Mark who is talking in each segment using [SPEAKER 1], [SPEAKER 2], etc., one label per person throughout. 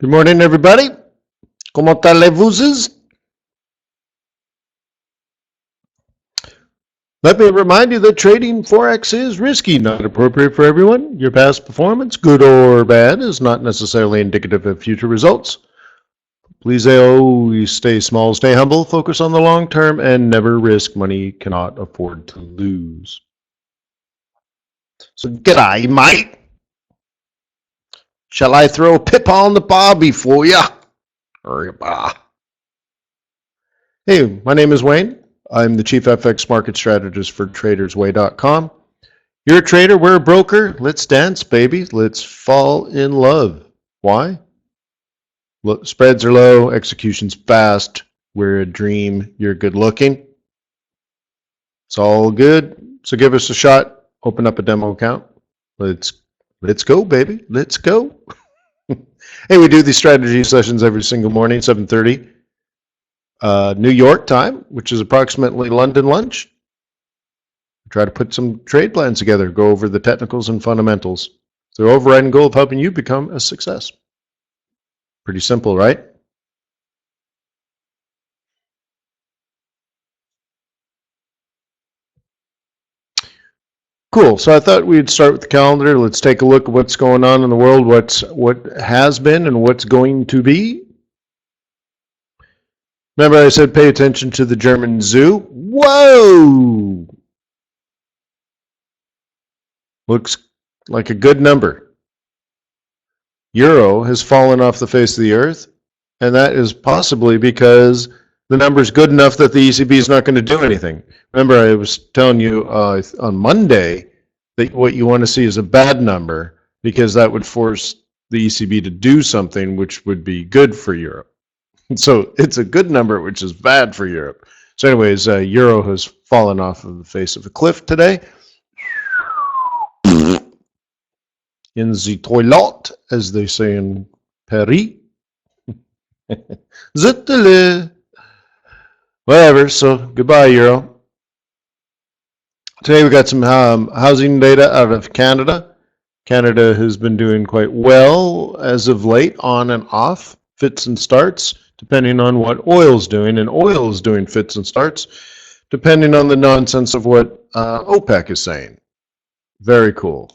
[SPEAKER 1] Good morning, everybody. ¿Cómo allez-vous? Let me remind you that trading Forex is risky, not appropriate for everyone. Your past performance, good or bad, is not necessarily indicative of future results. Please always stay small, stay humble, focus on the long term, and never risk money you cannot afford to lose. So, g'day, mate. Shall I throw a pip on the barbie for you? Hey, my name is Wayne. I'm the Chief FX Market Strategist for TradersWay.com. You're a trader, we're a broker. Let's dance, baby. Let's fall in love. Why? Look, spreads are low, execution's fast. We're a dream. You're good looking. It's all good. So give us a shot. Open up a demo account. Let's go, baby. Let's go. Hey, we do these strategy sessions every single morning, 7:30. New York time, which is approximately London lunch. Try to put some trade plans together, go over the technicals and fundamentals. The overriding goal of helping you become a success. Pretty simple, right? Cool. So I thought we'd start with the calendar. Let's take a look at what's going on in the world, what has been and what's going to be. Remember I said pay attention to the German zoo? Whoa! Looks like a good number. Euro has fallen off the face of the earth, and that is possibly because the number is good enough that the ECB is not going to do anything. Remember, I was telling you on Monday that what you want to see is a bad number because that would force the ECB to do something which would be good for Europe. So it's a good number, which is bad for Europe. So anyways, Euro has fallen off of the face of a cliff today. In the toilet, as they say in Paris. Zutele. Whatever, so goodbye, Euro. Today we got some housing data out of Canada. Canada has been doing quite well as of late, on and off, fits and starts, depending on what oil's doing. And oil is doing fits and starts, depending on the nonsense of what OPEC is saying. Very cool.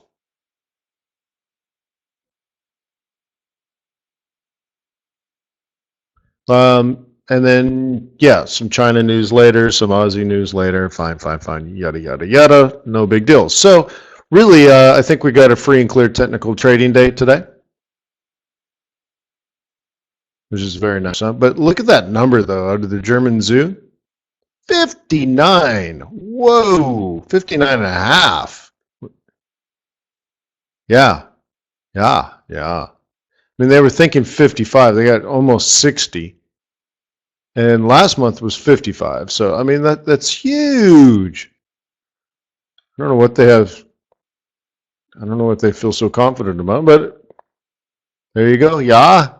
[SPEAKER 1] And then, yeah, some China news later, some Aussie news later, fine, yada, yada, yada, no big deal. So really, I think we got a free and clear technical trading day today, which is very nice. Huh? But look at that number, though, out of the German zoo. 59. Whoa, 59 and a half. Yeah. I mean, they were thinking 55. They got almost 60. And last month was 55. So, I mean, that's huge. I don't know what they have. I don't know what they feel so confident about, but there you go. Yeah,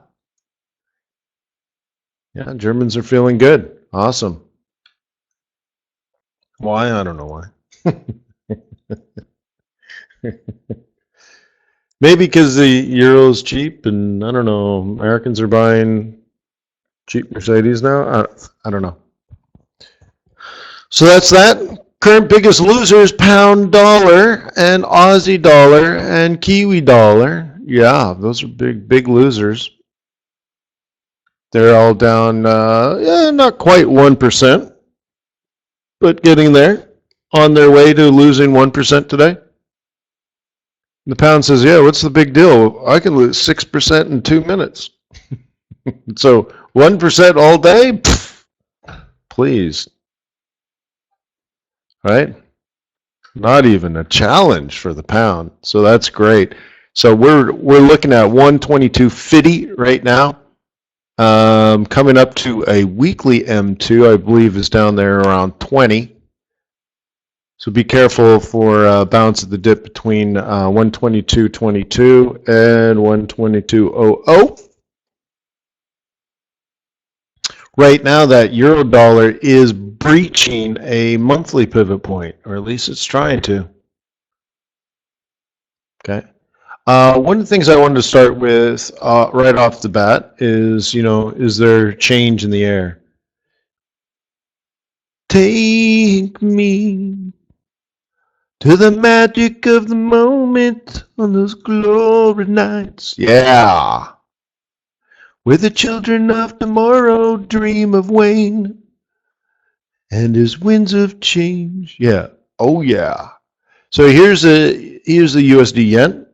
[SPEAKER 1] Germans are feeling good. Awesome. Why? I don't know why. Maybe because the euro's cheap, and I don't know, Americans are buying cheap Mercedes now. I don't know. So that's that. Current biggest losers: pound dollar and Aussie dollar and Kiwi dollar. Yeah, those are big losers. They're all down, not quite 1%, but getting there, on their way to losing 1% today. The pound says, yeah, what's the big deal? I can lose 6% in 2 minutes. So 1% all day? Pfft, please. Right? Not even a challenge for the pound. So that's great. So we're looking at 122.50 right now. Coming up to a weekly M2, I believe, is down there around 20. So be careful for bounce at the dip between 122.22 and 122.00. Right now, that euro dollar is breaching a monthly pivot point, or at least it's trying to. Okay. One of the things I wanted to start with right off the bat is, is there change in the air? Take me to the magic of the moment on those glory nights. Yeah. Where the children of tomorrow dream of Wayne and his winds of change. Yeah. Oh yeah. So here's the USD yen.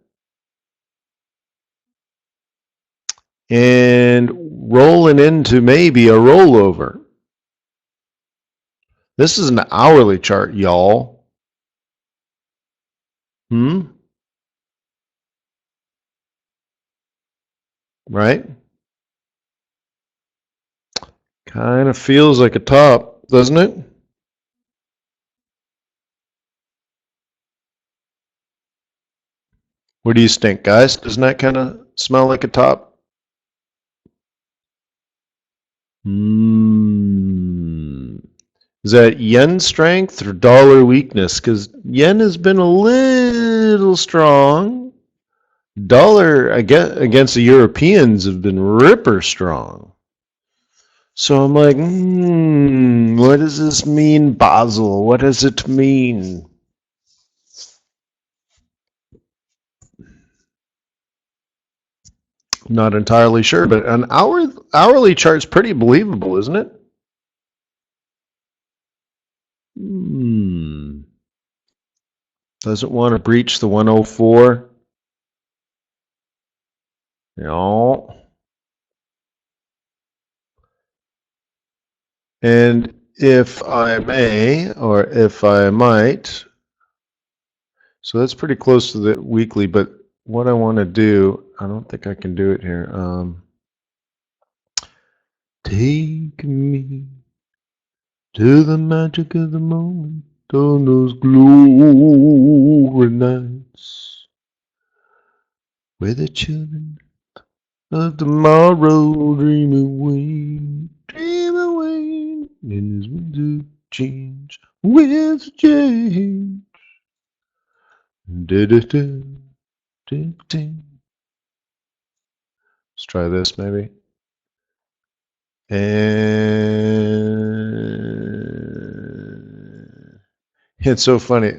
[SPEAKER 1] And rolling into maybe a rollover. This is an hourly chart, y'all. Right? Kind of feels like a top, doesn't it? What do you think, guys? Doesn't that kind of smell like a top? Is that yen strength or dollar weakness? Because yen has been a little strong. Dollar against the Europeans have been ripper strong. So I'm like, what does this mean, Basel? What does it mean? Not entirely sure, but an hourly chart's pretty believable, isn't it? Doesn't want to breach the 104. No. And if I may, or if I might, so that's pretty close to the weekly, but what I want to do, I don't think I can do it here. Take me to the magic of the moment on those glory nights where the children of tomorrow dream away in this winds of change, winds of change. Let's try this maybe. And it's so funny.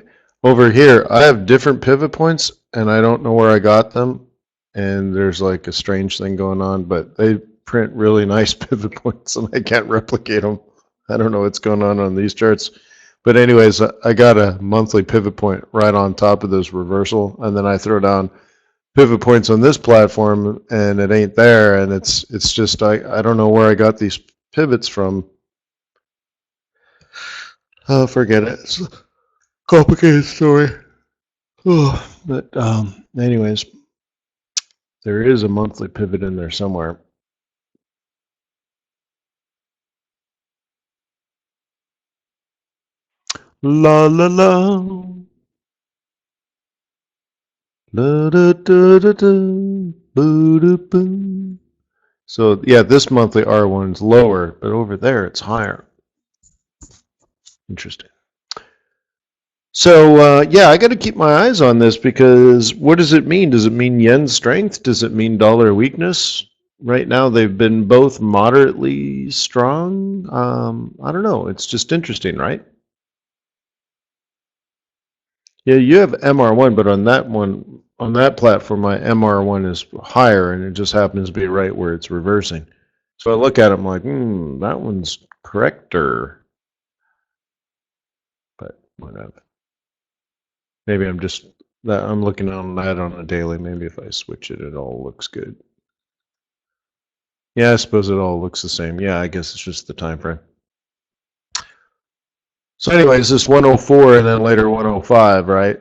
[SPEAKER 1] Over here, I have different pivot points, and I don't know where I got them. And there's like a strange thing going on, but they print really nice pivot points, and I can't replicate them. I don't know what's going on these charts. But anyways, I got a monthly pivot point right on top of this reversal, and then I throw down pivot points on this platform, and it ain't there, and it's just I don't know where I got these pivots from. Oh, forget it. It's a complicated story. Oh, but anyways, there is a monthly pivot in there somewhere. La la la. La da da da da. Boo da boo. So yeah, this monthly R1 is lower, but over there it's higher. Interesting. So yeah, I got to keep my eyes on this, because what does it mean? Does it mean yen strength? Does it mean dollar weakness? Right now they've been both moderately strong. I don't know. It's just interesting, right? Yeah, you have MR1, but on that platform, my MR1 is higher, and it just happens to be right where it's reversing. So I look at it, I'm like, that one's correcter. But whatever. Maybe I'm looking on that on a daily. Maybe if I switch it, it all looks good. Yeah, I suppose it all looks the same. Yeah, I guess it's just the time frame. So anyways, this 104 and then later 105, right?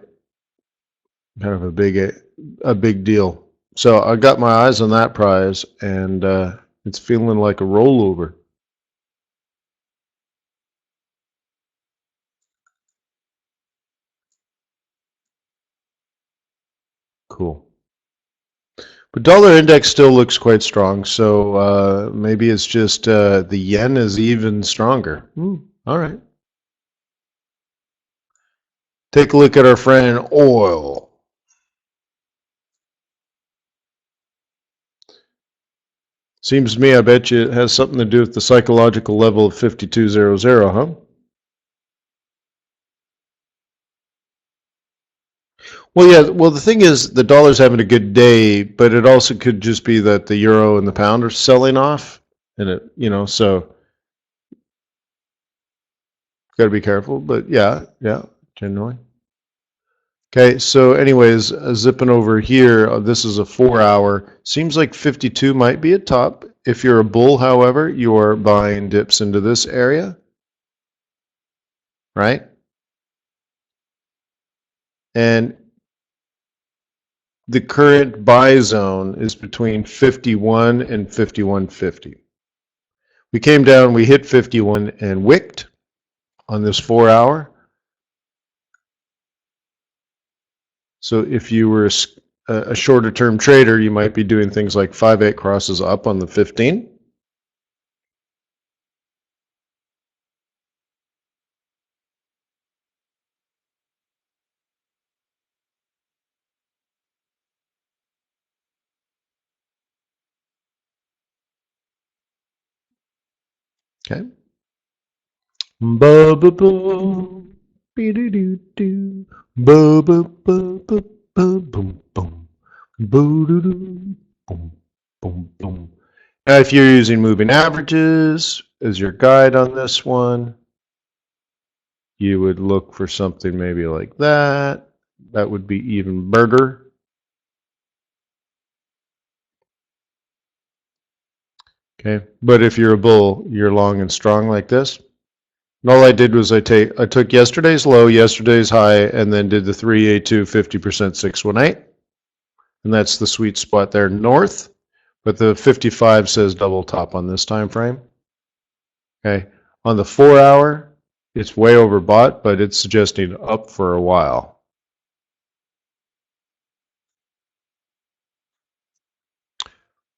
[SPEAKER 1] Kind of a big deal. So I got my eyes on that prize, and it's feeling like a rollover. Cool. But dollar index still looks quite strong, so maybe it's just the yen is even stronger. All right. Take a look at our friend oil. Seems to me, I bet you it has something to do with the psychological level of 5200, huh? Well, yeah. Well, the thing is, the dollar's having a good day, but it also could just be that the euro and the pound are selling off, and so got to be careful. But yeah, generally. Okay, so anyways, zipping over here, this is a 4 hour. Seems like 52 might be a top. If you're a bull, however, you are buying dips into this area, right? And the current buy zone is between 51 and 51.50. We came down, we hit 51 and wicked on this 4 hour. So if you were a shorter term trader, you might be doing things like 5/8 crosses up on the 15. Okay. Ba ba ba, be do do do, ba ba ba ba ba, boom boom, boo doo doo, boom boom boom. Now, if you're using moving averages as your guide on this one, you would look for something maybe like that. That would be even burger. Okay, but if you're a bull, you're long and strong like this. And all I did was I took yesterday's low, yesterday's high, and then did the 3A2 50% 618. And that's the sweet spot there north. But the 55 says double top on this time frame. Okay. On the 4 hour, it's way overbought, but it's suggesting up for a while.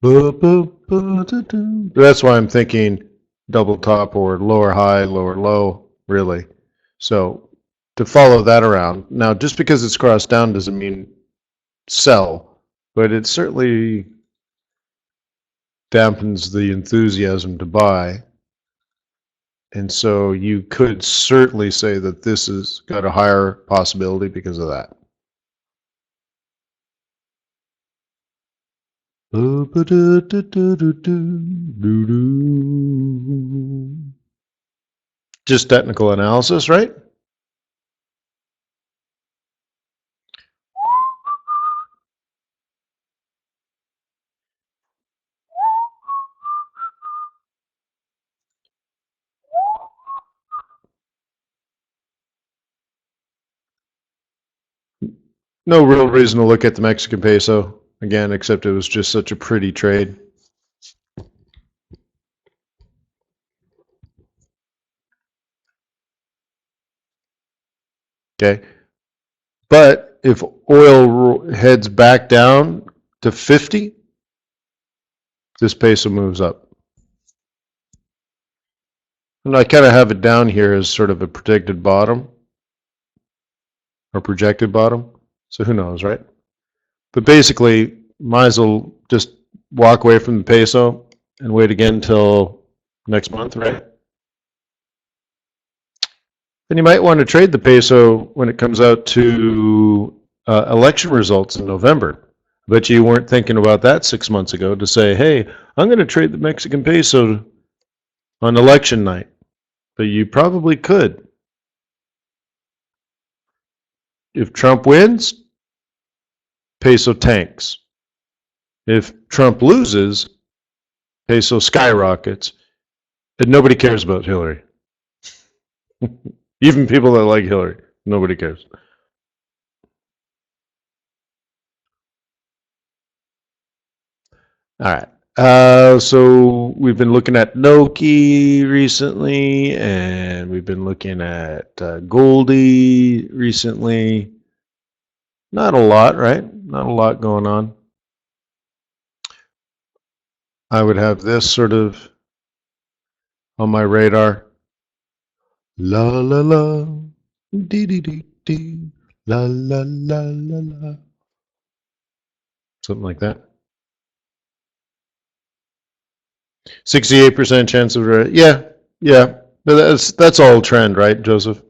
[SPEAKER 1] That's why I'm thinking double top or lower high, lower low, really. So to follow that around. Now, just because it's crossed down doesn't mean sell, but it certainly dampens the enthusiasm to buy. And so you could certainly say that this has got a higher possibility because of that. Just technical analysis, right? No real reason to look at the Mexican peso again, except it was just such a pretty trade. Okay. But if oil heads back down to 50, this peso moves up. And I kind of have it down here as sort of a predicted bottom or projected bottom. So who knows, right? But basically, might as well just walk away from the peso and wait again until next month, right? And you might want to trade the peso when it comes out to election results in November. I bet you weren't thinking about that 6 months ago to say, hey, I'm going to trade the Mexican peso on election night. But you probably could. If Trump wins, peso tanks. If Trump loses, peso skyrockets. And nobody cares about Hillary. Even people that like Hillary, nobody cares. All right. So we've been looking at Noki recently, and we've been looking at Goldie recently. Not a lot, right? Not a lot going on. I would have this sort of on my radar. La la la, dee dee dee dee, la la la la la. Something like that. 68% chance of, yeah. But that's all trend, right, Joseph?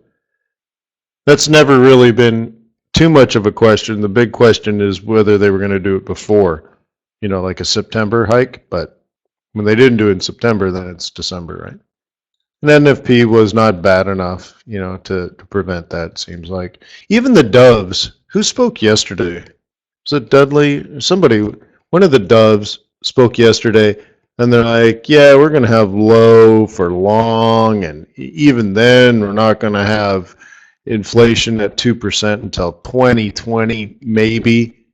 [SPEAKER 1] That's never really been too much of a question. The big question is whether they were going to do it before, like a September hike. But when they didn't do it in September, then it's December, right? And NFP was not bad enough, to prevent that, it seems like. Even the Doves, who spoke yesterday? Was it Dudley? Somebody, one of the Doves spoke yesterday, and they're like, yeah, we're going to have low for long, and even then, we're not going to have inflation at 2% until 2020, maybe.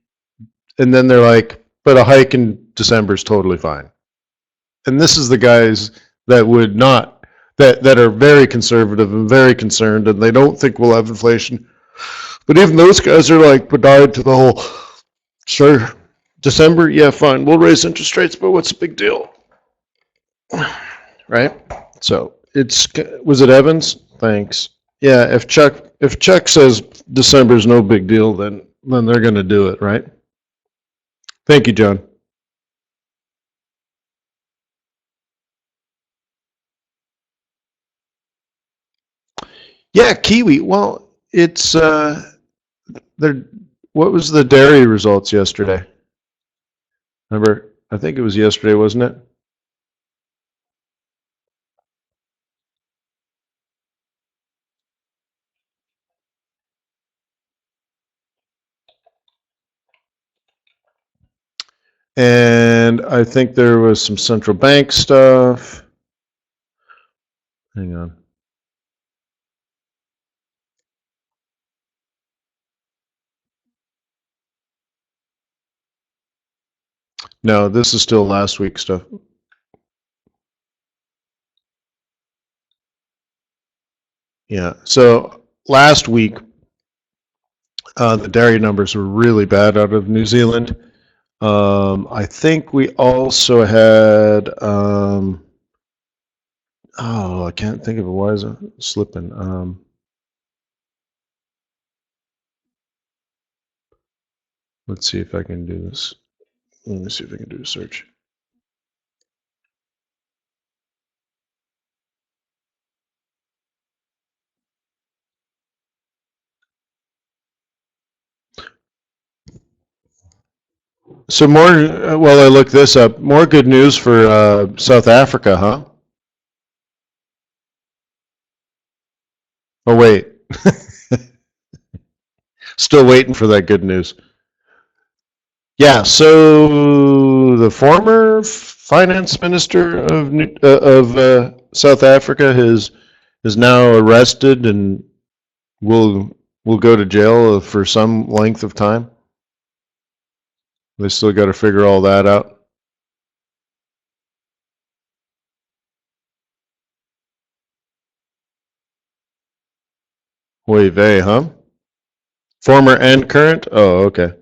[SPEAKER 1] And then they're like, but a hike in December is totally fine. And this is the guys that would not, that are very conservative and very concerned, and they don't think we'll have inflation. But even those guys are like bedard to the whole, sure, December, yeah, fine, we'll raise interest rates, but what's the big deal? Right? So was it Evans? Thanks. Yeah, if Chuck says December's no big deal, then they're going to do it, right? Thank you, John. Yeah, kiwi. Well, it's there. What was the dairy results yesterday? Remember, I think it was yesterday, wasn't it? And I think there was some central bank stuff. Hang on. No, this is still last week's stuff. Yeah. So last week, the dairy numbers were really bad out of New Zealand. I think we also had, I can't think of it. Why is it slipping? Let's see if I can do this. Let me see if I can do a search. So more, while I look this up, more good news for South Africa, huh? Oh, wait. Still waiting for that good news. Yeah, so the former finance minister of South Africa is now arrested and will go to jail for some length of time. They still got to figure all that out. Oy vey, huh? Former and current? Oh, okay.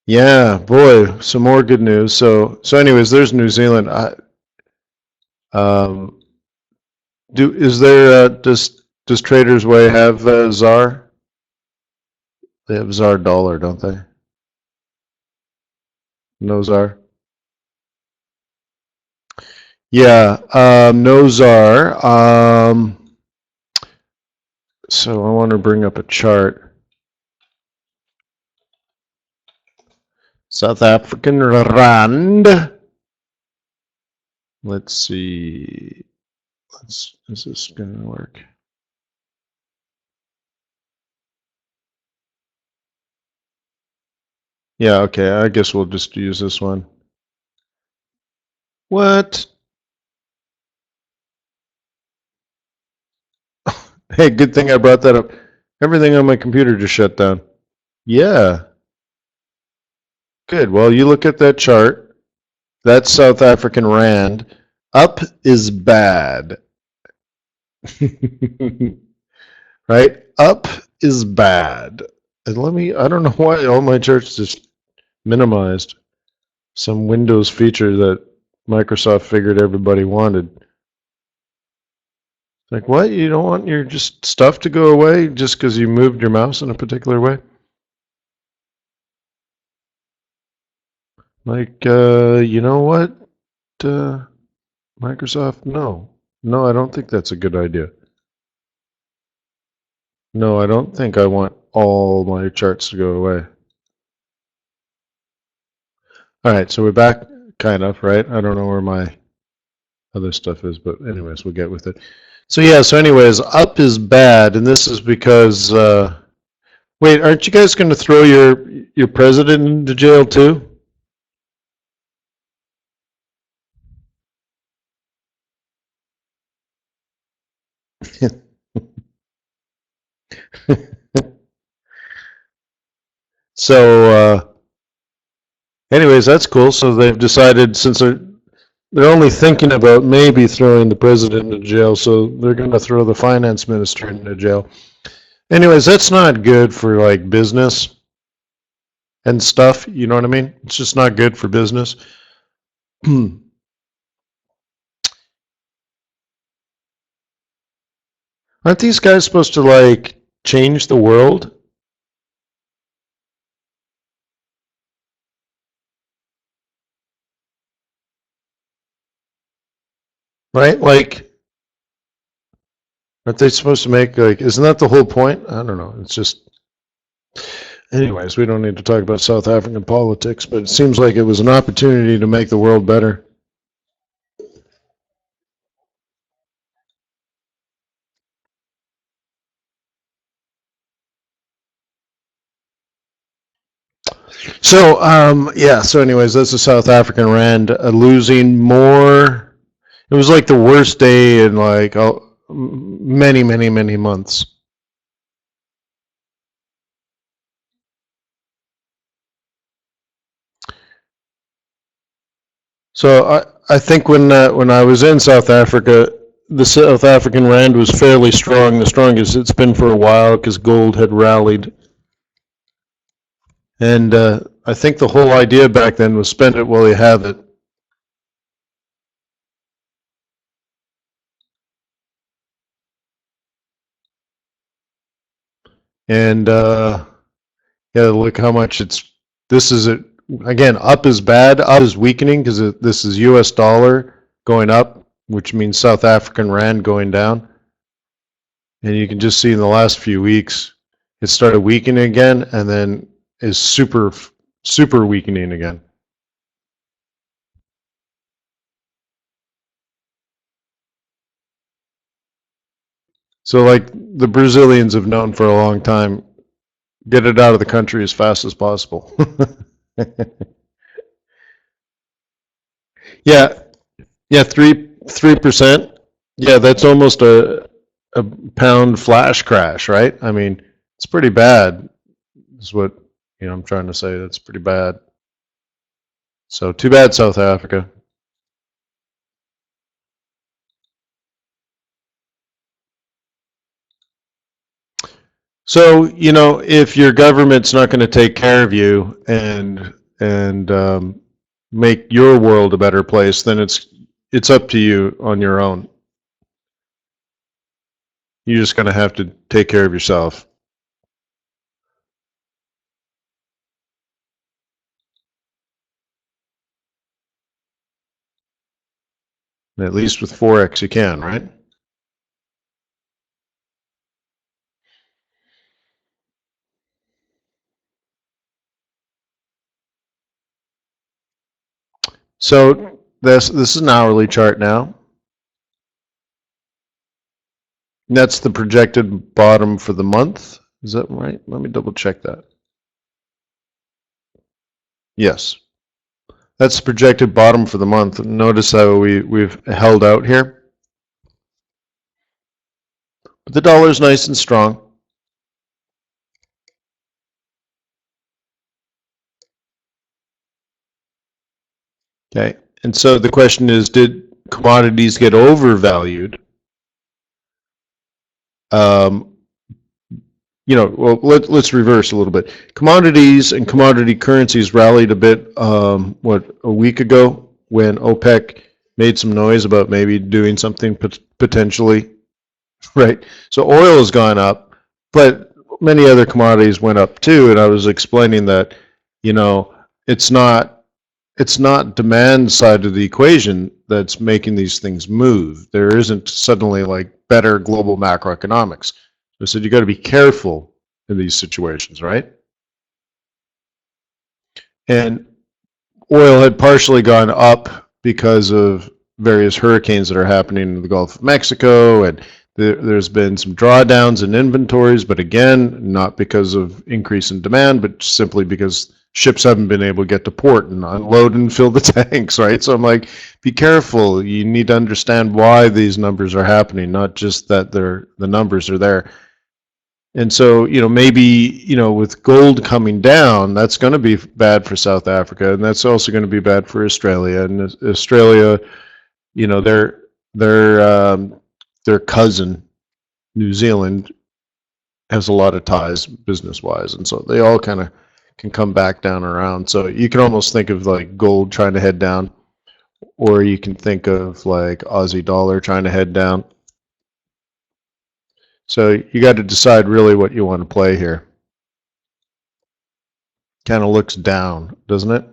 [SPEAKER 1] Yeah, boy, some more good news. So anyways, there's New Zealand. Um, is there does TradersWay have ZAR? They have ZAR dollar, don't they? No ZAR. Yeah, no ZAR. So I want to bring up a chart. South African rand. Let's see. Is this going to work? Yeah, okay. I guess we'll just use this one. What? Hey, good thing I brought that up. Everything on my computer just shut down. Yeah. Good. Well, you look at that chart. That's South African rand. Up is bad. Right? Up is bad. And I don't know why all my charts just minimized. Some Windows feature that Microsoft figured everybody wanted. Like, what? You don't want your just stuff to go away just because you moved your mouse in a particular way? Like, you know what? Microsoft? No. No, I don't think that's a good idea. No, I don't think I want all my charts to go away. All right, so we're back, kind of, right? I don't know where my other stuff is, but anyways, we'll get with it. So yeah, so anyways, up is bad, and this is because, wait, aren't you guys going to throw your president into jail too? So, anyways, that's cool. So they've decided, since they're only thinking about maybe throwing the president into jail, so they're going to throw the finance minister into jail. Anyways, that's not good for like business and stuff. You know what I mean? It's just not good for business. Aren't these guys supposed to like change the world? Right? Like, aren't they supposed to make like, isn't that the whole point? I don't know. It's just, anyways, we don't need to talk about South African politics, but it seems like it was an opportunity to make the world better. So, yeah, so anyways, that's the South African Rand losing more. It was like the worst day in like many, many, many months. So I think when I was in South Africa, the South African Rand was fairly strong, the strongest it's been for a while because gold had rallied. And I think the whole idea back then was spend it while you have it. And yeah, look how much this is it. Again, up is bad. Up is weakening because this is US dollar going up, which means South African Rand going down. And you can just see in the last few weeks, it started weakening again and then is super, super weakening again. So like the Brazilians have known for a long time, get it out of the country as fast as possible. Yeah, yeah, 3%. Yeah, that's almost a pound flash crash, right? I mean, it's pretty bad. Is what I'm trying to say. That's pretty bad. So too bad, South Africa. So if your government's not going to take care of you and make your world a better place, then it's up to you on your own. You're just going to have to take care of yourself. At least with Forex, you can, right? So this is an hourly chart now. That's the projected bottom for the month. Is that right? Let me double check that. Yes. That's the projected bottom for the month. Notice how we've held out here. But the dollar's nice and strong. Okay. And so the question is, did commodities get overvalued? Well, let's reverse a little bit. Commodities and commodity currencies rallied a bit, a week ago when OPEC made some noise about maybe doing something potentially, right? So oil has gone up, but many other commodities went up too. And I was explaining that, it's not it's not demand side of the equation that's making these things move. There isn't suddenly like better global macroeconomics. I said you got to be careful in these situations, right? And oil had partially gone up because of various hurricanes that are happening in the Gulf of Mexico, and there's been some drawdowns in inventories, but again, not because of increase in demand, but simply because ships haven't been able to get to port and unload and fill the tanks, right? So I'm like, be careful. You need to understand why these numbers are happening, not just that the numbers are there. And so, maybe, with gold coming down, that's going to be bad for South Africa, and that's also going to be bad for Australia. And Australia, their cousin, New Zealand, has a lot of ties business-wise, and so they all kind of can come back down around. So you can almost think of like gold trying to head down, or you can think of like Aussie dollar trying to head down. So you got to decide really what you want to play here. Kind of looks down, doesn't it?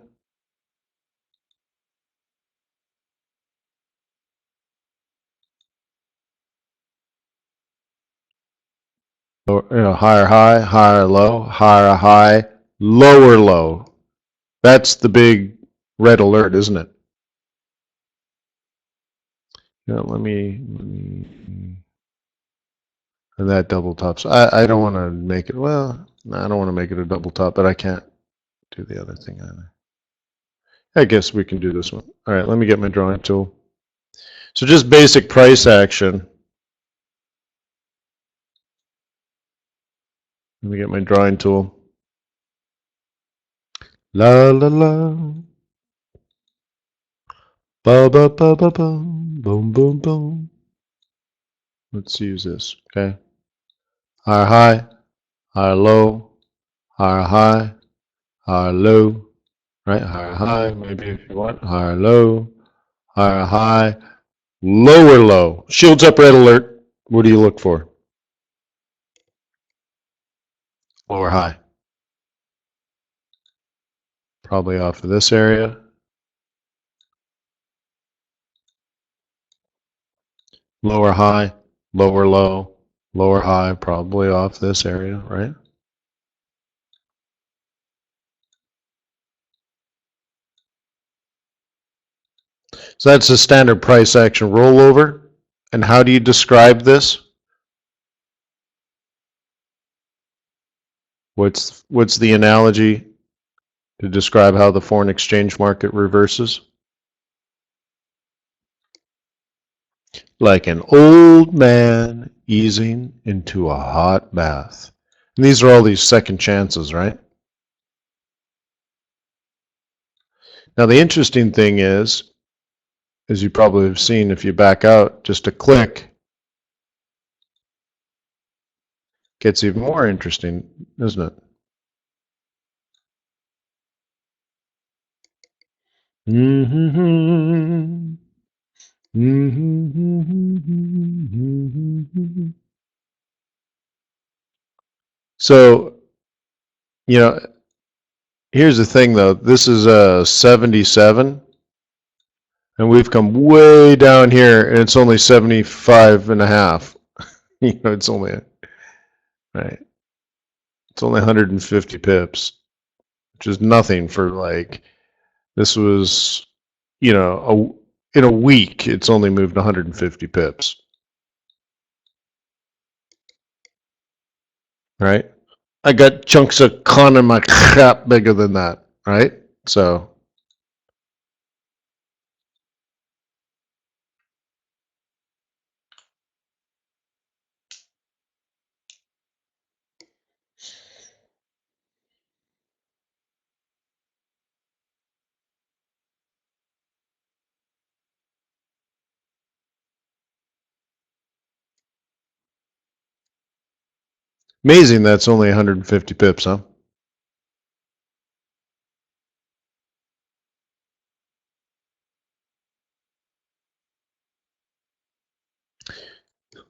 [SPEAKER 1] Higher high, higher low, higher high, lower low. That's the big red alert, isn't it? Let me and that double tops. I don't want to make it, well, no, I don't want to make it a double top, but I can't do the other thing either. I guess we can do this one. All right, let me get my drawing tool. So just basic price action. Let me get my drawing tool. La la la. Ba ba ba ba boom, boom boom boom. Let's use this, okay? Higher high, higher low, higher high, higher low, right? Higher high, maybe if you want. Higher low, higher high, lower low. Shields up, red alert. What do you look for? Lower high. Probably off of this area. Lower high, lower low, lower high, probably off this area, right? So that's the standard price action rollover. And how do you describe this? What's the analogy to describe how the foreign exchange market reverses? Like an old man easing into a hot bath. And these are all these second chances, right? Now the interesting thing is, as you probably have seen if you back out just a click, gets even more interesting, isn't it? Mm-hmm. Mm-hmm. So, here's the thing though. This is a 77, and we've come way down here, and it's only 75 and a half. It's only, right? It's only 150 pips, which is nothing for like, this was, in a week, it's only moved 150 pips. Right? I got chunks of con in my crap bigger than that, right? So amazing that's only 150 pips, huh?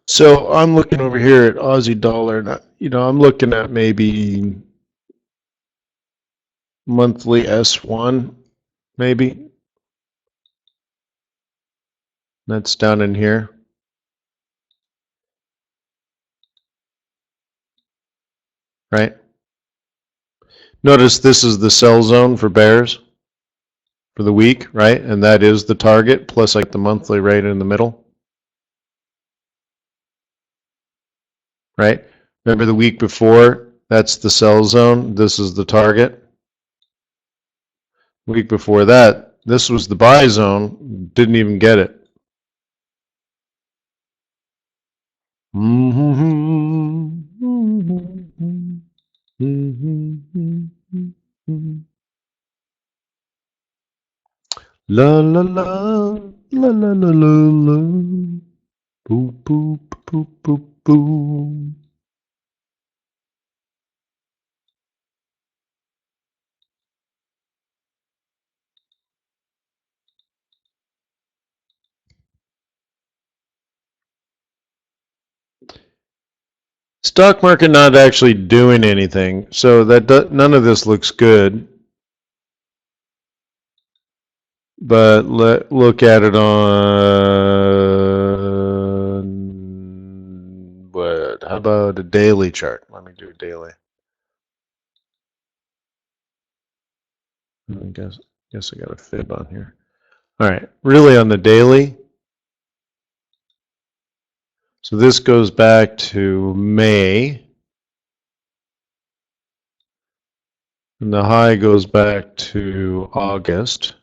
[SPEAKER 1] So I'm looking over here at Aussie dollar, and I'm looking at maybe monthly S1, maybe. That's down in here. Right? Notice this is the sell zone for bears for the week, right? And that is the target plus like the monthly rate in the middle. Right? Remember the week before, that's the sell zone. This is the target. Week before that, this was the buy zone. Didn't even get it. La la la la la la la la. Boop boop boop boop boop. Stock market not actually doing anything, so that none of this looks good. But look at it on what? How about a daily chart? Let me do a daily. I guess I got a fib on here. All right, really on the daily. So this goes back to May. And the high goes back to August.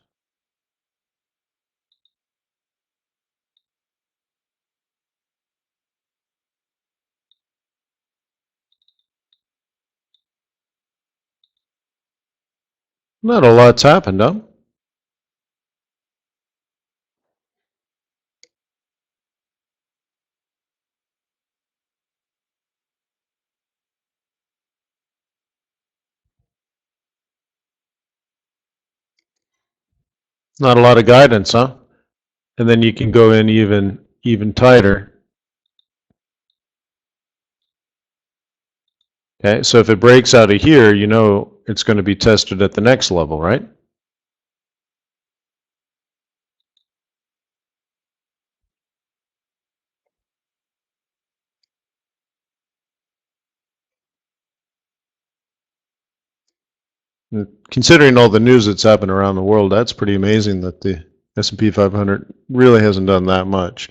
[SPEAKER 1] Not a lot's happened, huh? Not a lot of guidance, huh? And then you can go in even tighter. Okay, so if it breaks out of here, you know it's going to be tested at the next level, right? And considering all the news that's happened around the world, that's pretty amazing that the S&P 500 really hasn't done that much.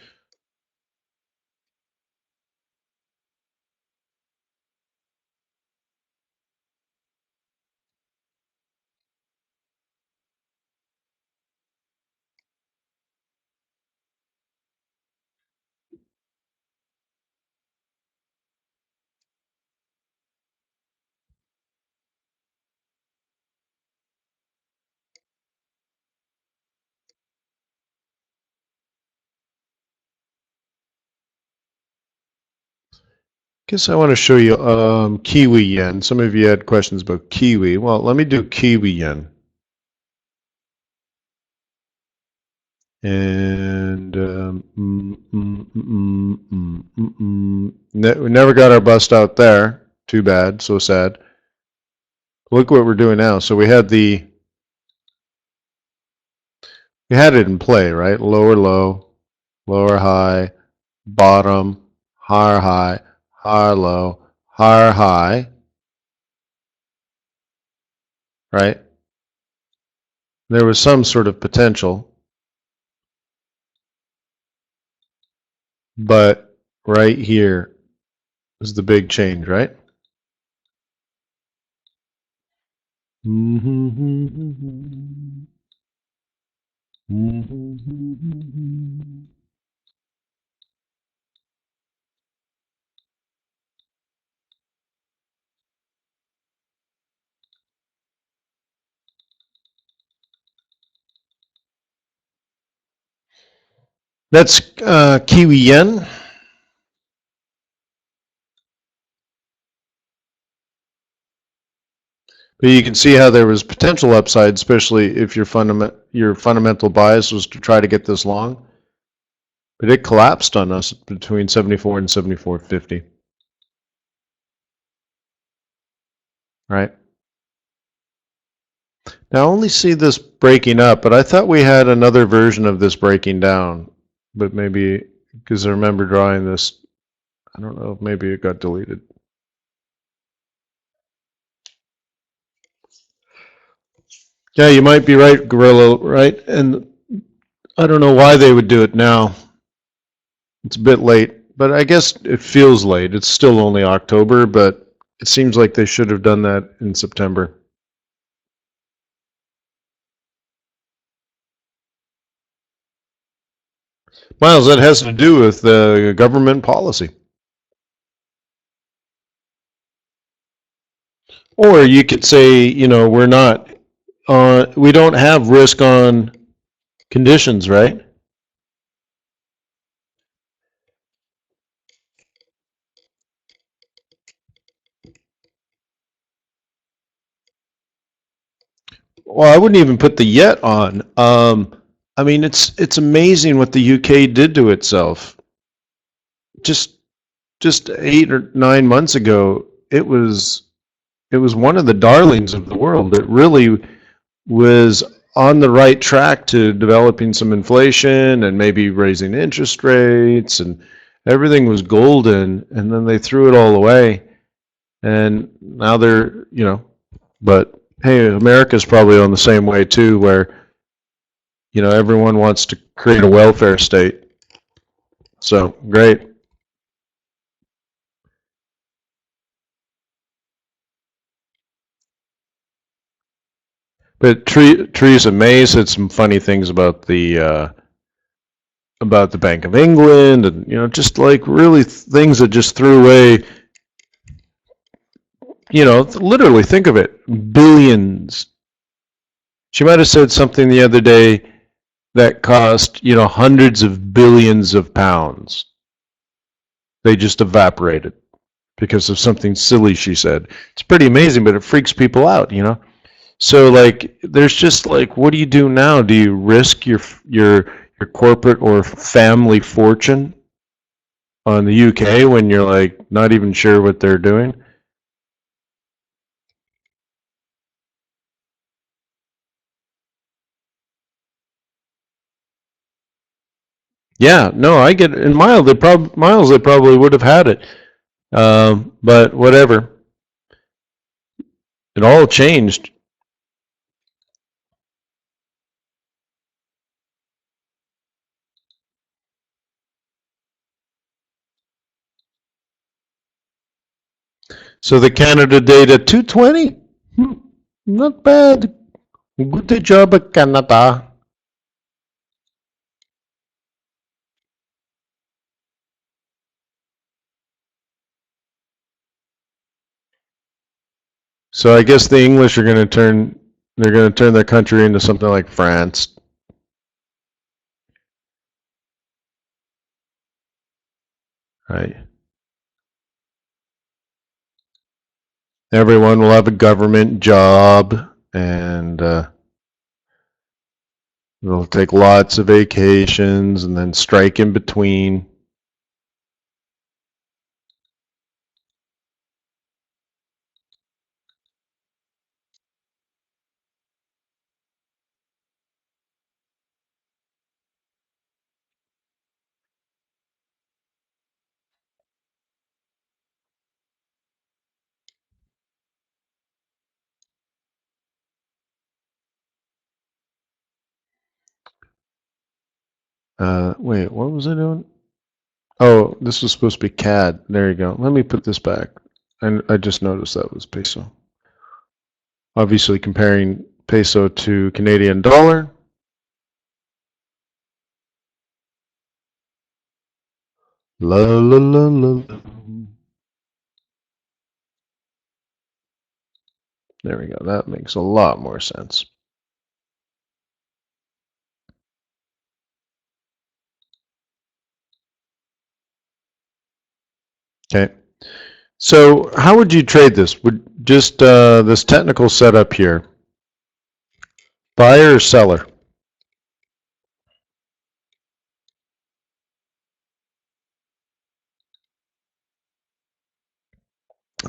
[SPEAKER 1] Guess I want to show you Kiwi yen. Some of you had questions about Kiwi. Well, let me do Kiwi yen. And we never got our bust out there. Too bad. So sad. Look what we're doing now. So we had it in play, right? Lower low, lower high, bottom, higher low, higher high, right? There was some sort of potential, but right here is the big change, right? That's Kiwi yen. But you can see how there was potential upside, especially if your fundamental bias was to try to get this long. But it collapsed on us between 74 and 74.50. Right? Now I only see this breaking up, but I thought we had another version of this breaking down. But maybe, because I remember drawing this, I don't know, maybe it got deleted. Yeah, you might be right, Gorilla, right? And I don't know why they would do it now. It's a bit late, but I guess it feels late. It's still only October, but it seems like they should have done that in September. Miles, that has to do with the government policy. Or you could say, we're not, we don't have risk on conditions, right? Well, I wouldn't even put the yet on. I mean, it's amazing what the UK did to itself. Just just 8 or 9 months ago, it was one of the darlings of the world. It really was on the right track to developing some inflation and maybe raising interest rates, and everything was golden, and then they threw it all away, and now but hey, America's probably on the same way too, where everyone wants to create a welfare state. So great. But Theresa May said some funny things about the Bank of England, and just like really things that just threw away. Literally think of it, billions. She might have said something the other day that cost hundreds of billions of pounds. They just evaporated because of something silly she said. It's pretty amazing, but it freaks people out. So like, there's just like, what do you do now? Do you risk your corporate or family fortune on the UK when you're like not even sure what they're doing? Yeah, no, I get it. In Miles, they probably would have had it, but whatever. It all changed. So the Canada data 220, not bad. Good job, Canada. So I guess the English are going to turn. They're going to turn their country into something like France. Right. Everyone will have a government job, and they'll take lots of vacations and then strike in between. Wait, what was I doing? Oh, this was supposed to be CAD. There you go. Let me put this back. And I just noticed that was peso. Obviously, comparing peso to Canadian dollar. La la la la. There we go. That makes a lot more sense. Okay. So how would you trade this? Would just this technical setup here, buyer or seller,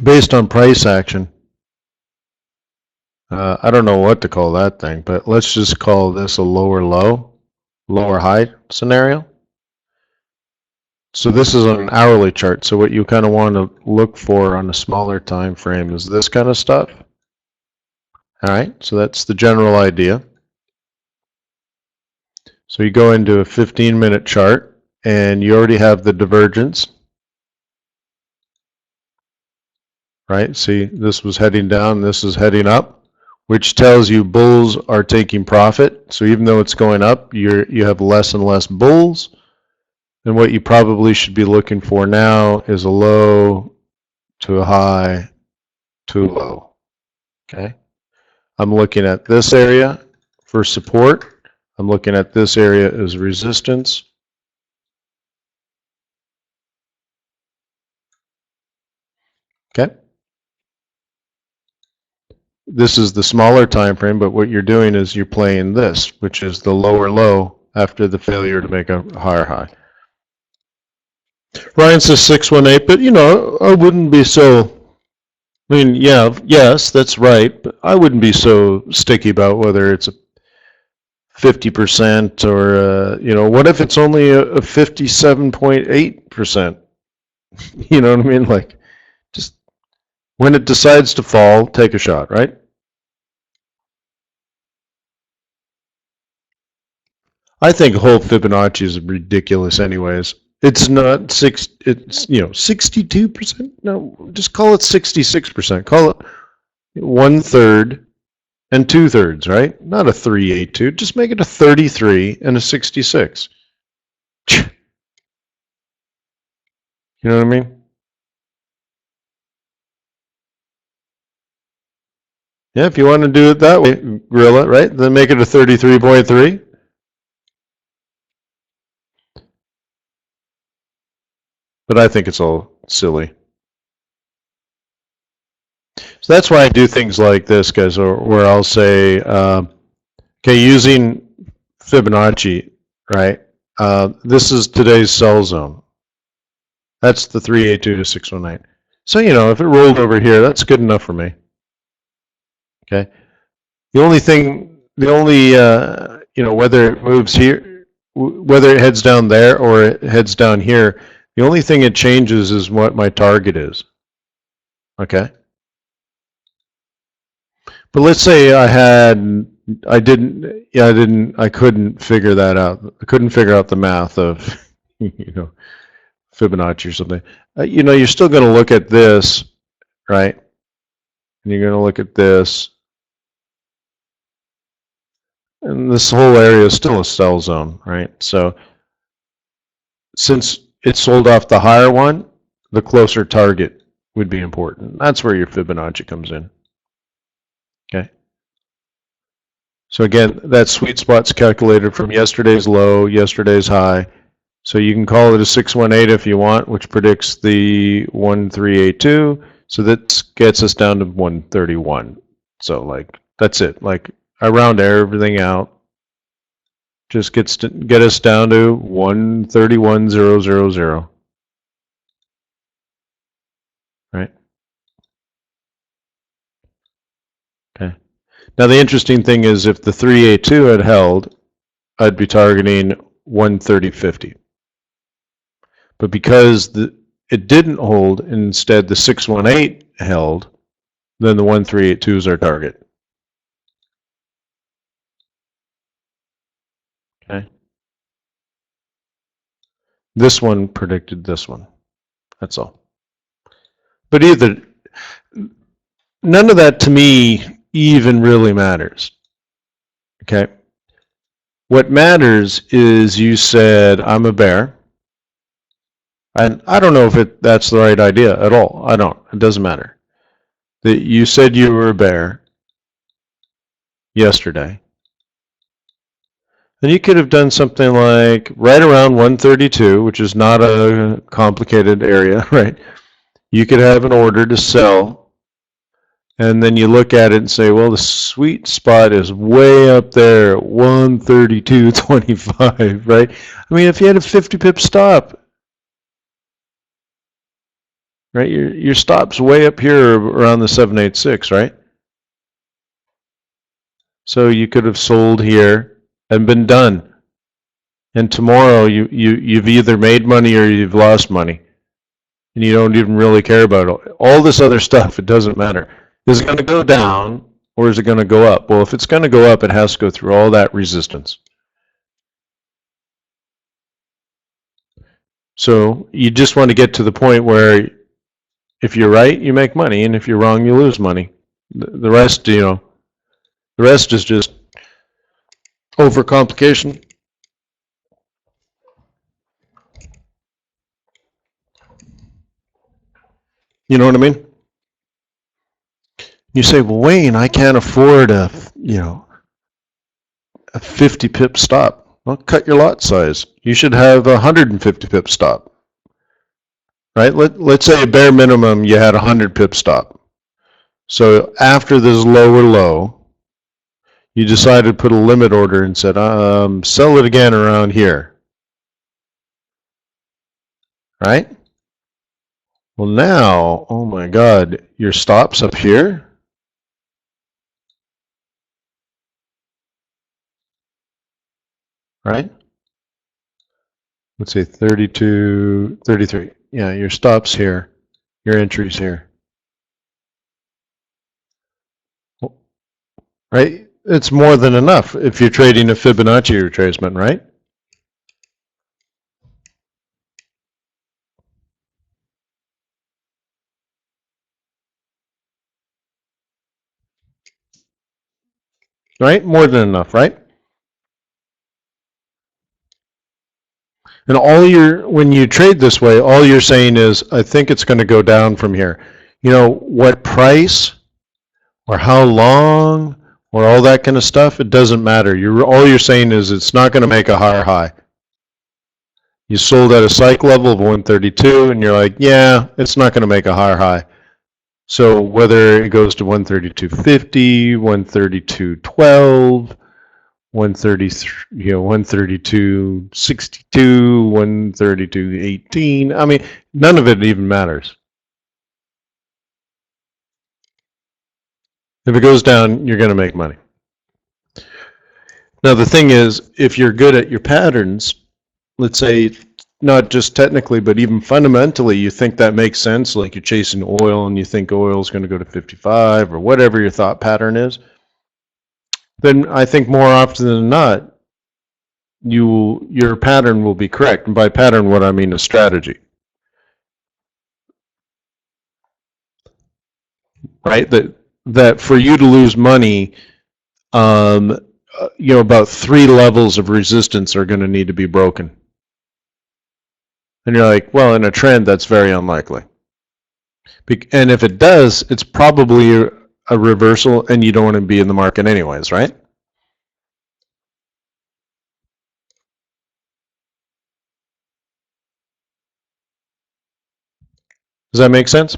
[SPEAKER 1] based on price action? I don't know what to call that thing, but let's just call this a lower low, lower high scenario. So this is on an hourly chart. So what you kind of want to look for on a smaller time frame is this kind of stuff. All right, so that's the general idea. So you go into a 15-minute chart and you already have the divergence. Right? See, this was heading down, this is heading up, which tells you bulls are taking profit. So even though it's going up, you have less and less bulls. And what you probably should be looking for now is a low to a high to a low. Okay? I'm looking at this area for support. I'm looking at this area as resistance. Okay? This is the smaller time frame, but what you're doing is you're playing this, which is the lower low after the failure to make a higher high. Ryan says 618, but you know, I wouldn't be so, I mean, yeah, yes, that's right, but I wouldn't be so sticky about whether it's a 50% or, you know, what if it's only a 57.8%? You know what I mean? Like, just when it decides to fall, take a shot, right? I think whole Fibonacci is ridiculous anyways. It's not it's, you know, 62%. No, just call it 66%. Call it 1/3 and 2/3, right? Not a 382. Just make it a 33 and a 66. You know what I mean? Yeah, if you want to do it that way, Gorilla, right? Then make it a 33.3. But I think it's all silly. So that's why I do things like this, guys, where I'll say, okay, using Fibonacci, right? This is today's sell zone. That's the 382 to 618. So, you know, if it rolled over here, that's good enough for me. Okay. The only thing, you know, whether it moves here, whether it heads down there or it heads down here, the only thing it changes is what my target is. Okay. But let's say I couldn't figure that out. I couldn't figure out the math of, you know, Fibonacci or something. You know, you're still going to look at this, right? And you're going to look at this. And this whole area is still a sell zone, right? So since it sold off the higher one, the closer target would be important. That's where your Fibonacci comes in. Okay. So again, that sweet spot's calculated from yesterday's low, yesterday's high. So you can call it a 618 if you want, which predicts the 1382. So that gets us down to 131. So like that's it. Like I round everything out. Just get us down to 131,000. Right? Okay. Now the interesting thing is if the 382 had held, I'd be targeting 130.50. But because it didn't hold, instead the 618 held, then the 1382 is our target. Okay. This one predicted this one. That's all. But none of that to me even really matters. Okay. What matters is you said, I'm a bear. And I don't know if that's the right idea at all. I don't. It doesn't matter. That you said you were a bear yesterday. And you could have done something like right around 132, which is not a complicated area, right? You could have an order to sell, and then you look at it and say, well, the sweet spot is way up there at 132.25, right? I mean, if you had a 50 pip stop, right? Your stop's way up here around the 786, right? So you could have sold here and been done. And tomorrow you've either made money or you've lost money. And you don't even really care about it. All this other stuff. It doesn't matter. Is it going to go down or is it going to go up? Well, if it's going to go up, it has to go through all that resistance. So you just want to get to the point where if you're right, you make money, and if you're wrong, you lose money. The rest, the rest is just overcomplication. You know what I mean? You say, well, Wayne, I can't afford a 50 pip stop. Well, cut your lot size. You should have a 150 pip stop. Right? Let's say a bare minimum you had a 100 pip stop. So after this lower low, you decided to put a limit order and said, sell it again around here. Right? Well, now, oh my God, your stop's up here. Right? Let's say 32, 33. Yeah, your stop's here. Your entry's here. Right? It's more than enough if you're trading a Fibonacci retracement, right? Right? More than enough, right? And when you trade this way, all you're saying is, I think it's going to go down from here. You know, what price or how long or all that kind of stuff, it doesn't matter. All you're saying is it's not going to make a higher high. You sold at a psych level of 132 and you're like, yeah, it's not going to make a higher high. So whether it goes to 132.50, 132.12, 133, 132.62, 132.18. I mean, none of it even matters. If it goes down, you're going to make money. Now, the thing is, if you're good at your patterns, let's say not just technically, but even fundamentally, you think that makes sense, like you're chasing oil and you think oil is going to go to 55 or whatever your thought pattern is, then I think more often than not, your pattern will be correct. And by pattern, what I mean is strategy. Right? That for you to lose money, about 3 levels of resistance are going to need to be broken. And you're like, well, in a trend, that's very unlikely. And if it does, it's probably a reversal, and you don't want to be in the market anyways, right? Does that make sense?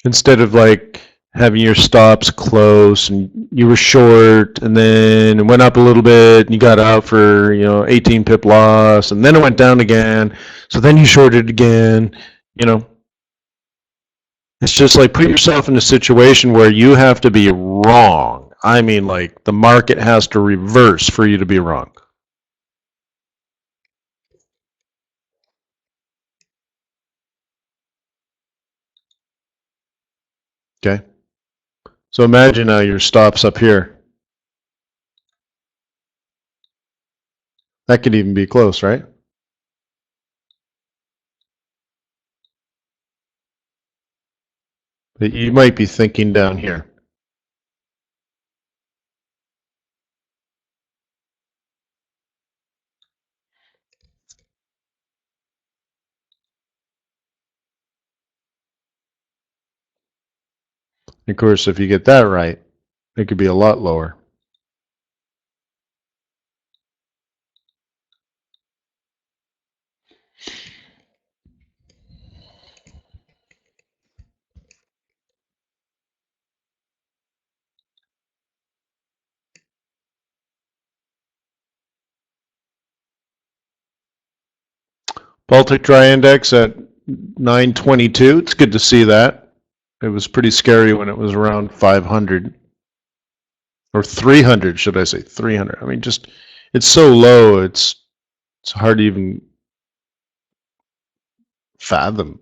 [SPEAKER 1] Instead of like having your stops close and you were short and then it went up a little bit and you got out for 18 pip loss and then it went down again, so then you shorted again. It's just like put yourself in a situation where you have to be wrong. I mean, like the market has to reverse for you to be wrong. Okay, so imagine now your stop's up here. That could even be close, right? But you might be thinking down here. Of course, if you get that right, it could be a lot lower. Baltic Dry Index at 922. It's good to see that. It was pretty scary when it was around 500. or 300, should I say 300? I mean, just it's so low, it's hard to even fathom.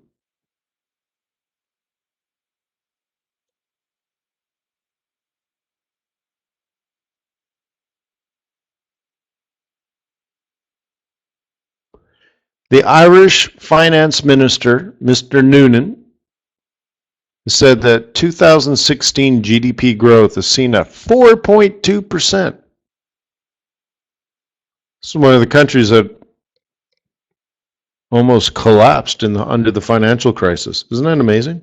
[SPEAKER 1] The Irish finance minister, Mr. Noonan, said that 2016 GDP growth is seen at 4.2%. This is one of the countries that almost collapsed under the financial crisis. Isn't that amazing?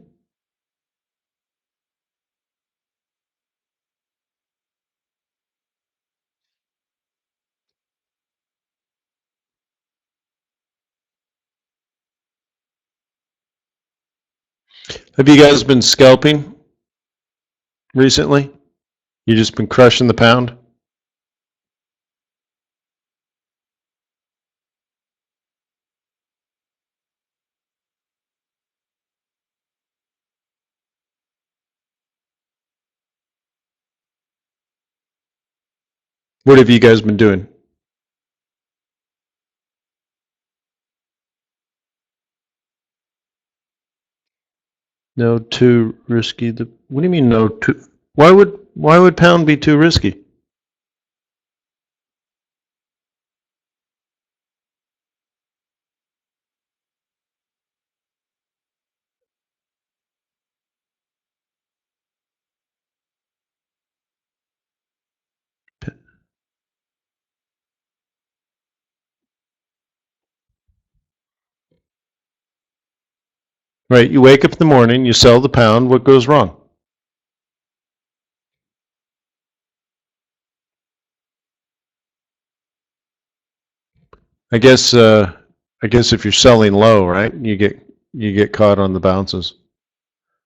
[SPEAKER 1] Have you guys been scalping recently? You just been crushing the pound? What have you guys been doing? No, too risky. What do you mean no too? Why would pound be too risky? Right, you wake up in the morning, you sell the pound, what goes wrong? I guess if you're selling low, right? You get caught on the bounces.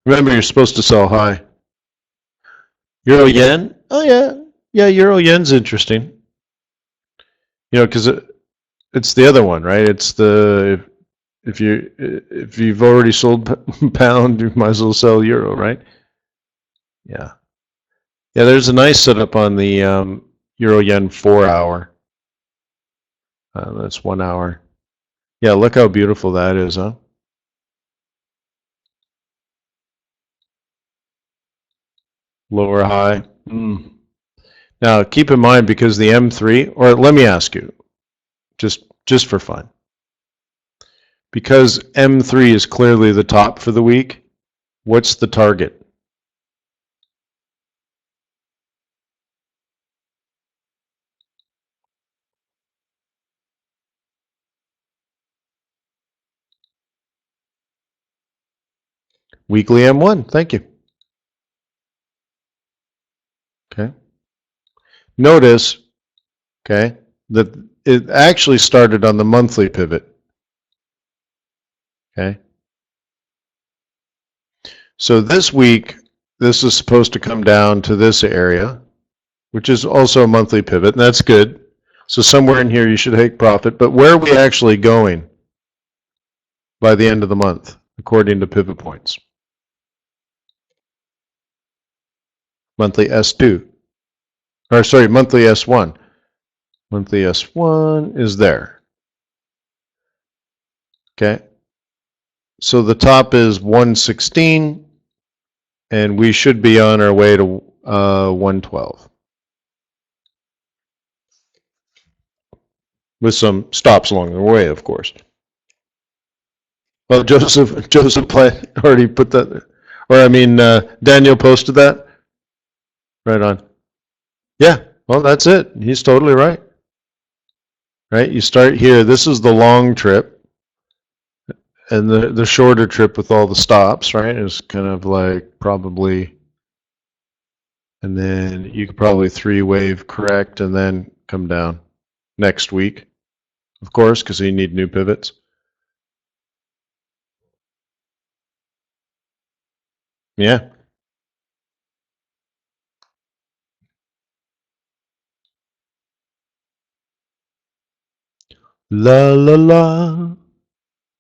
[SPEAKER 1] Remember, you're supposed to sell high. Euro yen? Oh yeah, yeah. Euro yen's interesting. You know, because it's the other one, right? It's the if you've already sold pound, you might as well sell euro, right? Yeah, yeah. There's a nice setup on the euro yen 4 hour. That's 1 hour. Yeah, look how beautiful that is, huh? Lower high. Now keep in mind, because the M3, or let me ask you, just for fun, because M3 is clearly the top for the week, what's the target? Weekly M1, thank you. Okay. Notice, okay, that it actually started on the monthly pivot. Okay. So this week, this is supposed to come down to this area, which is also a monthly pivot, and that's good. So somewhere in here you should take profit, but where are we actually going by the end of the month, according to pivot points? Monthly S2, or sorry, monthly S1. Monthly S1 is there. Okay. So the top is 116, and we should be on our way to 112. With some stops along the way, of course. Well, Joseph already put that, or I mean, Daniel posted that. Right on. Yeah, well, that's it. He's totally right. Right, you start here. This is the long trip, and the shorter trip with all the stops, right, is kind of like probably, and then you could probably 3-wave correct and then come down next week, of course, because you need new pivots. Yeah. La la la.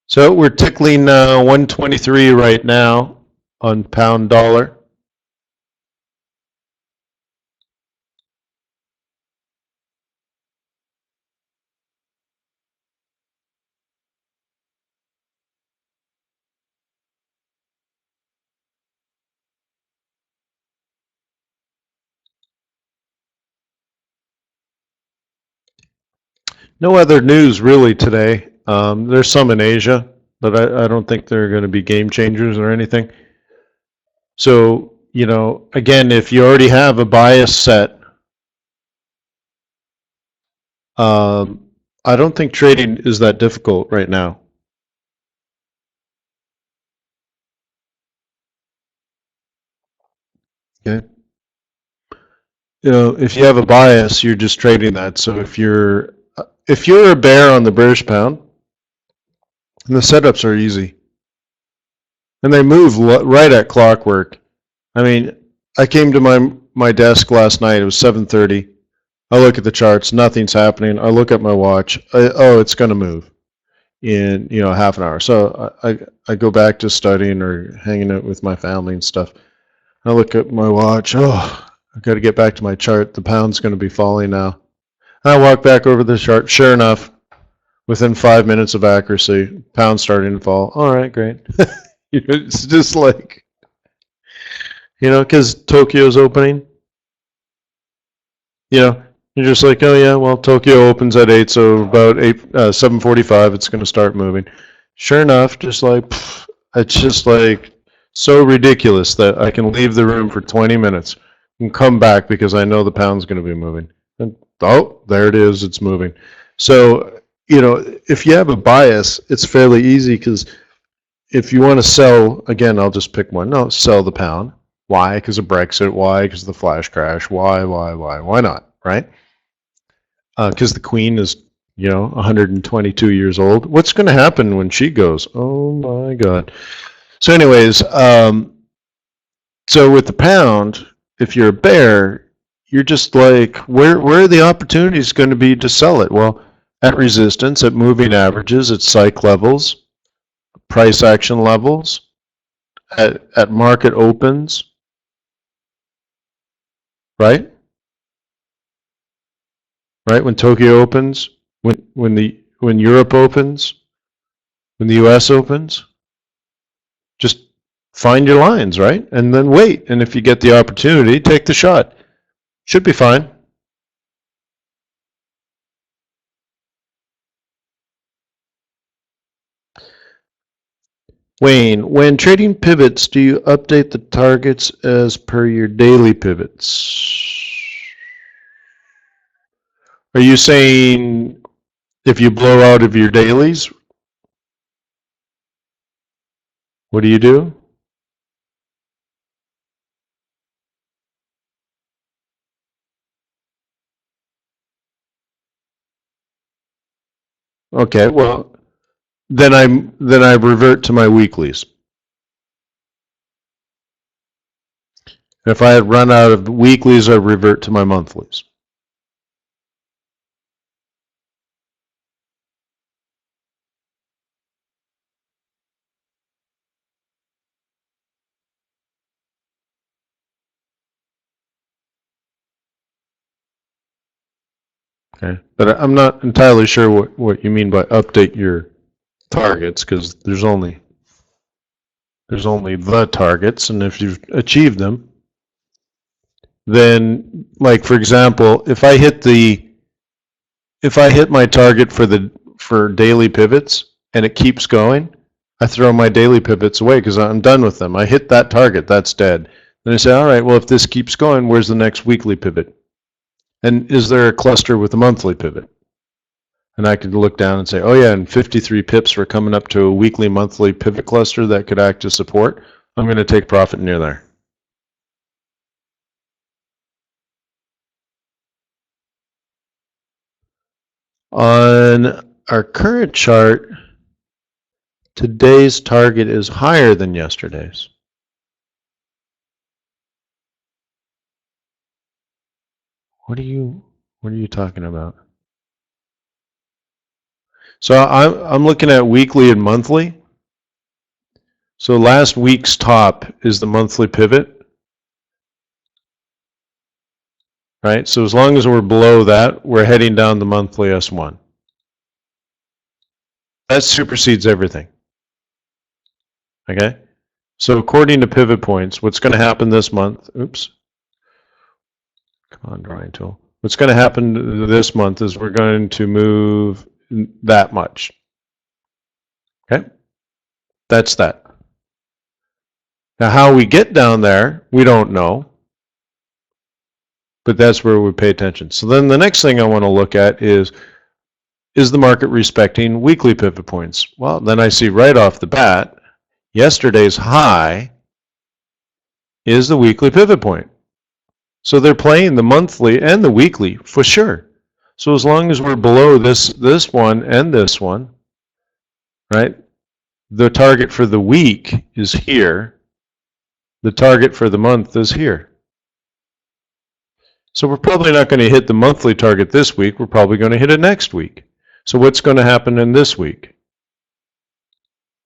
[SPEAKER 1] So we're tickling 123 right now on pound dollar. No other news really today. There's some in Asia, but I don't think they're going to be game changers or anything. So, again, if you already have a bias set, I don't think trading is that difficult right now. Okay. If you have a bias, you're just trading that. So if you're a bear on the British pound, the setups are easy, and they move right at clockwork. I mean, I came to my desk last night. It was 7:30. I look at the charts. Nothing's happening. I look at my watch. It's going to move in half an hour. So I go back to studying or hanging out with my family and stuff. I look at my watch. Oh, I've got to get back to my chart. The pound's going to be falling now. I walk back over the chart. Sure enough, within 5 minutes of accuracy, pound starting to fall. All right, great. It's just like, because Tokyo's opening. You're just like, oh yeah, well, Tokyo opens at 8, so about 7:45, it's going to start moving. Sure enough, just like, it's just like so ridiculous that I can leave the room for 20 minutes and come back because I know the pound's going to be moving. And there it is, it's moving. So, if you have a bias, it's fairly easy because if you want to sell, again, I'll just pick one. No, sell the pound. Why? Because of Brexit. Why? Because of the flash crash. Why? Why not? Right? Because the Queen is, 122 years old. What's going to happen when she goes? Oh my God. So, anyways, so with the pound, if you're a bear, you're just like, where are the opportunities going to be to sell it? Well, at resistance, at moving averages, at psych levels, price action levels, at market opens, right? Right when Tokyo opens, when Europe opens, when the U.S. opens, just find your lines, right? And then wait. And if you get the opportunity, take the shot. Should be fine. Wayne, when trading pivots, do you update the targets as per your daily pivots? Are you saying if you blow out of your dailies, what do you do? Okay, well, then I revert to my weeklies. If I had run out of weeklies, I revert to my monthlies. Okay, but I'm not entirely sure what you mean by update your targets because there's only the targets, and if you've achieved them, then like for example, if I hit my target for daily pivots and it keeps going, I throw my daily pivots away because I'm done with them. I hit that target, that's dead. Then I say, all right, well, if this keeps going, where's the next weekly pivot? And is there a cluster with a monthly pivot? And I could look down and say, oh yeah, and 53 pips we're coming up to a weekly, monthly pivot cluster that could act as support. I'm going to take profit near there. On our current chart, today's target is higher than yesterday's. What are you talking about? So I'm looking at weekly and monthly. So last week's top is the monthly pivot, right? So as long as we're below that, we're heading down the monthly S1. That supersedes everything. Okay? So according to pivot points, what's going to happen this month? Oops. Come on, drawing tool. What's going to happen this month is we're going to move that much. Okay? That's that. Now, how we get down there, we don't know. But that's where we pay attention. So then the next thing I want to look at is the market respecting weekly pivot points? Well, then I see right off the bat, yesterday's high is the weekly pivot point. So they're playing the monthly and the weekly for sure. So as long as we're below this one and this one, right? The target for the week is here. The target for the month is here. So we're probably not going to hit the monthly target this week. We're probably going to hit it next week. So what's going to happen in this week?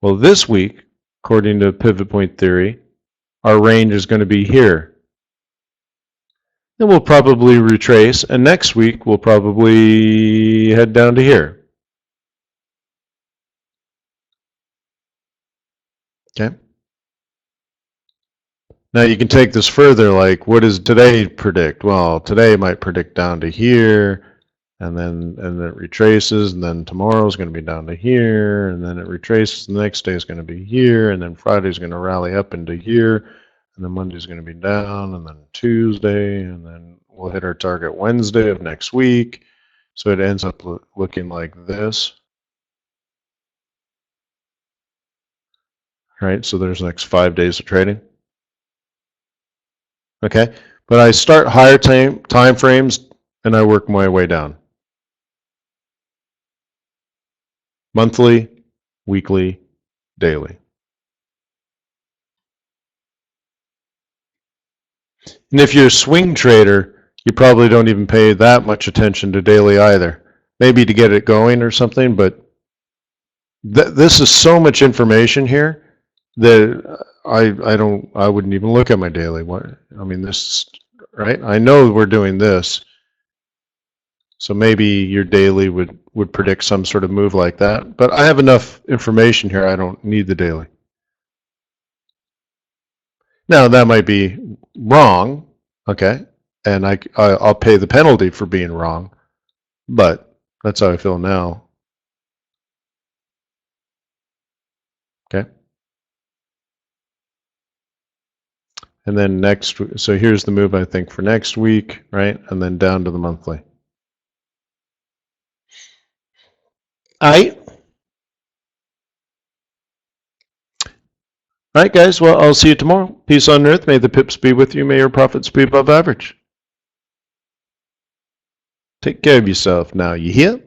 [SPEAKER 1] Well, this week, according to pivot point theory, our range is going to be here. Then we'll probably retrace, and next week we'll probably head down to here. Okay. Now you can take this further, like what does today predict? Well, today might predict down to here, and then it retraces, and then tomorrow's going to be down to here, and then it retraces, the next day is going to be here, and then Friday's going to rally up into here, and then Monday's going to be down, and then Tuesday, and then we'll hit our target Wednesday of next week. So it ends up looking like this. Right, so there's the next 5 days of trading. Okay, but I start higher time frames and I work my way down. Monthly, weekly, daily. And if you're a swing trader, you probably don't even pay that much attention to daily either. Maybe to get it going or something, but this is so much information here that I wouldn't even look at my daily. I mean, this, right? I know we're doing this. So maybe your daily would predict some sort of move like that. But I have enough information here, I don't need the daily. Now, that might be wrong, okay? And I'll pay the penalty for being wrong. But that's how I feel now. Okay? And then next, so here's the move I think for next week, right? And then down to the monthly. All right, guys. Well, I'll see you tomorrow. Peace on earth. May the pips be with you. May your profits be above average. Take care of yourself now. You hear?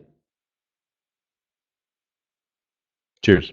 [SPEAKER 1] Cheers.